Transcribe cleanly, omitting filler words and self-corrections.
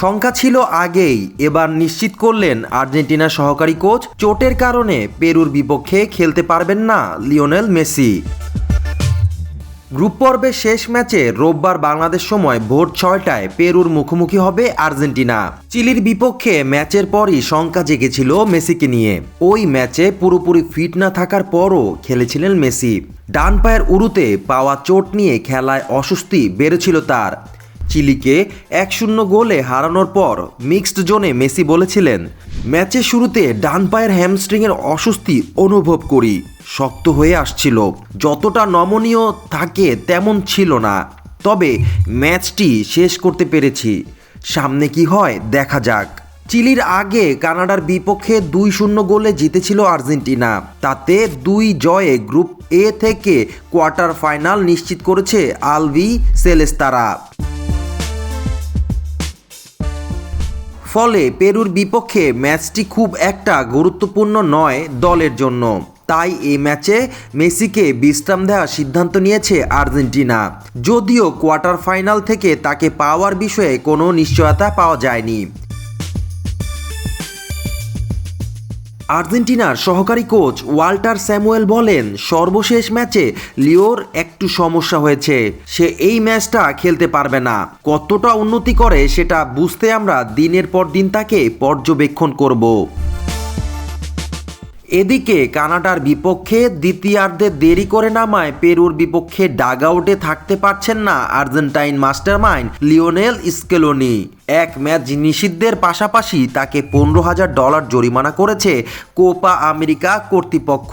শঙ্কা ছিল আগেই, এবার নিশ্চিত করলেন আর্জেন্টিনার সহকারী কোচ চোটের কারণে পেরুর বিপক্ষে খেলতে পারবেন না লিওনেল মেসি। গ্রুপ পর্বের শেষ ম্যাচে রোববার বাংলাদেশ সময় ভোর 6টায় পেরুর মুখোমুখি হবে আর্জেন্টিনা। চিলির বিপক্ষে ম্যাচের পরই শঙ্কা জেগেছিল মেসিকে নিয়ে। ওই ম্যাচে পুরোপুরি ফিট না থাকার পরও খেলেছিলেন মেসি। ডান পায়ের উরুতে পাওয়া চোট নিয়ে খেলায় অস্বস্তি বেড়েছিল তার। চিলিকে 1-0 গোলে হারানোর পর মিক্সড জোনে মেসি বলেছিলেন, ম্যাচের শুরুতে ডান পায়ের হ্যামস্ট্রিংয়ের অস্বস্তি অনুভব করি, শক্ত হয়ে আসছিল, যতটা নমনীয় থাকে তেমন ছিল না, তবে ম্যাচটি শেষ করতে পেরেছি, সামনে কি হয় দেখা যাক। চিলির আগে কানাডার বিপক্ষে 2-0 গোলে জিতেছিল আর্জেন্টিনা। তাতে 2 জয়ে গ্রুপ এ থেকে কোয়ার্টার ফাইনাল নিশ্চিত করেছে আলবি সেলেস্তারা। ফলে পেরুর বিপক্ষে ম্যাচটি খুব একটা গুরুত্বপূর্ণ নয় দলের জন্য। তাই এই ম্যাচে মেসিকে বিশ্রাম দেওয়ার সিদ্ধান্ত নিয়েছে আর্জেন্টিনা। যদিও কোয়ার্টার ফাইনাল থেকে তাকে পাওয়ার বিষয়ে কোনো নিশ্চয়তা পাওয়া যায়নি। আর্জেন্টিনার সহকারী কোচ ওয়াল্টার স্যামুয়েল বলেন, সর্বশেষ ম্যাচে লিওর একটু সমস্যা হয়েছে, সে এই ম্যাচটা খেলতে পারবে না। কতটা উন্নতি করে সেটা বুঝতে আমরা দিনের পর দিন তাকে পর্যবেক্ষণ করব। এদিকে কানাডার বিপক্ষে দ্বিতীয়ার্ধে দেরি করে নামায় পেরুর বিপক্ষে ডাগআউটে থাকতে পারছেন না আর্জেন্টাইন মাস্টারমাইন্ড লিওনেল স্কেলোনি। এক ম্যাচ নিষিদ্ধের পাশাপাশি তাকে $15,000 জরিমানা করেছে কোপা আমেরিকা কর্তৃপক্ষ।